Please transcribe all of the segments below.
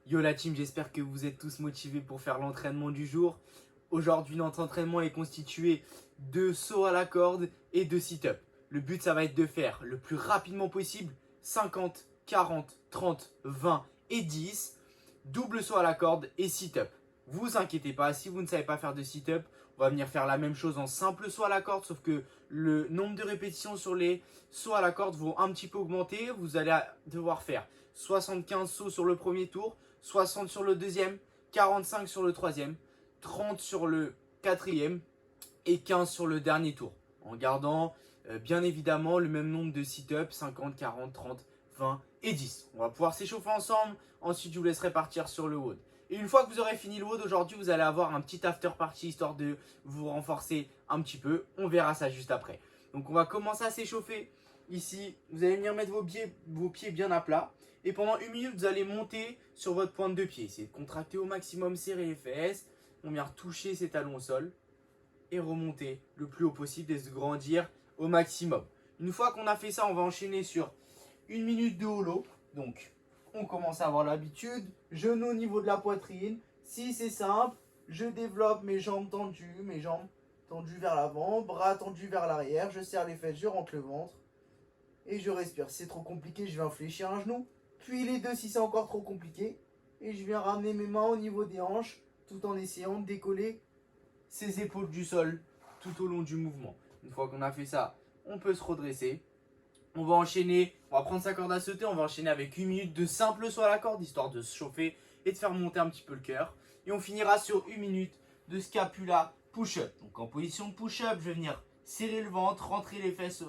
Yo la team, j'espère que vous êtes tous motivés pour faire l'entraînement du jour. Aujourd'hui, notre entraînement est constitué de sauts à la corde et de sit-up. Le but, ça va être de faire le plus rapidement possible 50, 40, 30, 20 et 10. Double saut à la corde et sit-up. Vous inquiétez pas, si vous ne savez pas faire de sit-up, on va venir faire la même chose en simple saut à la corde, sauf que le nombre de répétitions sur les sauts à la corde vont un petit peu augmenter. Vous allez devoir faire 75 sauts sur le premier tour, 60 sur le deuxième, 45 sur le troisième, 30 sur le quatrième et 15 sur le dernier tour. En gardant bien évidemment le même nombre de sit-ups, 50, 40, 30, 20 et 10. On va pouvoir s'échauffer ensemble. Ensuite, je vous laisserai partir sur le WOD. Et une fois que vous aurez fini le WOD, aujourd'hui, vous allez avoir un petit after party histoire de vous renforcer un petit peu. On verra ça juste après. Donc, on va commencer à s'échauffer. Ici, vous allez venir mettre vos pieds bien à plat. Et pendant 1 minute, vous allez monter sur votre pointe de pied. Essayez de contracter au maximum, serrer les fesses. On vient toucher ses talons au sol. Et remonter le plus haut possible et se grandir au maximum. Une fois qu'on a fait ça, on va enchaîner sur 1 minute de holo. Donc, on commence à avoir l'habitude. Genoux au niveau de la poitrine. Si c'est simple, je développe mes jambes tendues vers l'avant, bras tendus vers l'arrière. Je serre les fesses, je rentre le ventre. Et je respire. Si c'est trop compliqué, je viens fléchir un genou. Puis les deux si c'est encore trop compliqué. Et je viens ramener mes mains au niveau des hanches tout en essayant de décoller ses épaules du sol tout au long du mouvement. Une fois qu'on a fait ça, on peut se redresser. On va enchaîner, on va prendre sa corde à sauter, on va enchaîner avec 1 minute de simple saut à la corde, histoire de se chauffer et de faire monter un petit peu le cœur. Et on finira sur 1 minute de scapula push-up. Donc en position de push-up, je vais venir serrer le ventre, rentrer les fesses,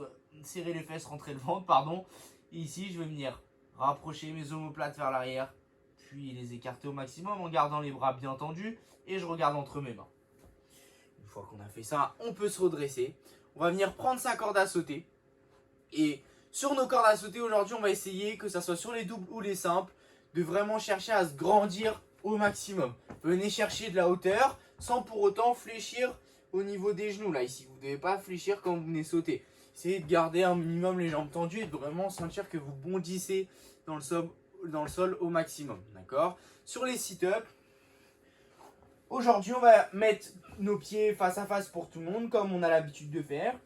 serrer les fesses, rentrer le ventre, pardon. Et ici, je vais venir rapprocher mes omoplates vers l'arrière, puis les écarter au maximum en gardant les bras bien tendus et je regarde entre mes mains. Une fois qu'on a fait ça, on peut se redresser. On va venir prendre sa corde à sauter. Et sur nos cordes à sauter aujourd'hui, on va essayer, que ce soit sur les doubles ou les simples, de vraiment chercher à se grandir au maximum. Venez chercher de la hauteur sans pour autant fléchir au niveau des genoux. Là, ici, vous ne devez pas fléchir quand vous venez sauter. Essayez de garder un minimum les jambes tendues et de vraiment sentir que vous bondissez dans le sol au maximum. D'accord ? Sur les sit-ups, aujourd'hui, on va mettre nos pieds face à face pour tout le monde, comme on a l'habitude de faire.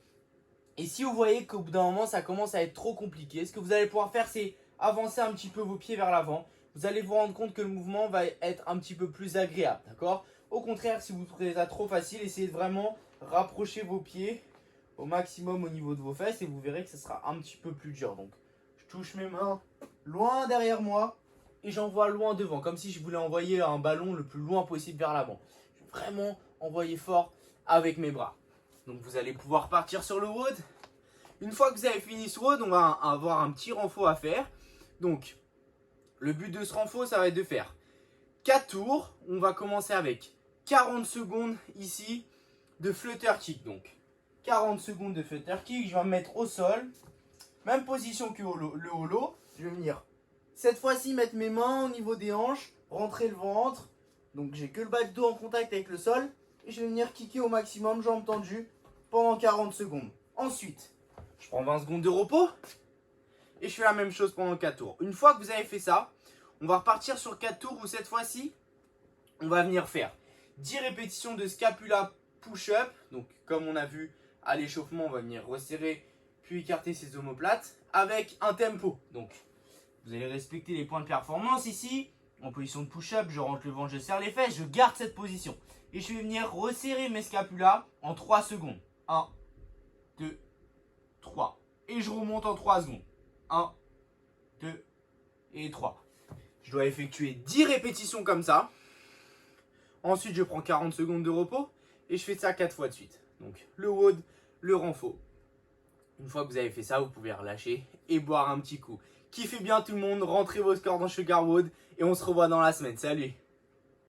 Et si vous voyez qu'au bout d'un moment, ça commence à être trop compliqué, ce que vous allez pouvoir faire, c'est avancer un petit peu vos pieds vers l'avant. Vous allez vous rendre compte que le mouvement va être un petit peu plus agréable, d'accord ? Au contraire, si vous trouvez ça trop facile, essayez de vraiment rapprocher vos pieds au maximum au niveau de vos fesses et vous verrez que ce sera un petit peu plus dur. Donc, je touche mes mains loin derrière moi et j'envoie loin devant, comme si je voulais envoyer un ballon le plus loin possible vers l'avant. Je vais vraiment envoyer fort avec mes bras. Donc vous allez pouvoir partir sur le WOD. Une fois que vous avez fini ce WOD, on va avoir un petit renfort à faire. Donc le but de ce renfort, ça va être de faire 4 tours. On va commencer avec 40 secondes ici de flutter kick. Donc 40 secondes de flutter kick, je vais me mettre au sol. Même position que le holo. Je vais venir cette fois-ci mettre mes mains au niveau des hanches, rentrer le ventre. Donc j'ai que le bas de dos en contact avec le sol. Et je vais venir kicker au maximum, jambes tendues, pendant 40 secondes. Ensuite, je prends 20 secondes de repos. Et je fais la même chose pendant 4 tours. Une fois que vous avez fait ça, on va repartir sur 4 tours où cette fois-ci, on va venir faire 10 répétitions de scapula push-up. Donc comme on a vu à l'échauffement, on va venir resserrer puis écarter ses omoplates avec un tempo. Donc vous allez respecter les points de performance ici. En position de push-up, je rentre le ventre, je serre les fesses, je garde cette position. Et je vais venir resserrer mes scapulas en 3 secondes. 1, 2, 3. Et je remonte en 3 secondes. 1, 2 et 3. Je dois effectuer 10 répétitions comme ça. Ensuite, je prends 40 secondes de repos. Et je fais ça 4 fois de suite. Donc le WOD, le renfort. Une fois que vous avez fait ça, vous pouvez relâcher et boire un petit coup. Kiffez bien tout le monde, rentrez vos scores dans Sugar WOD. Et on se revoit dans la semaine. Salut!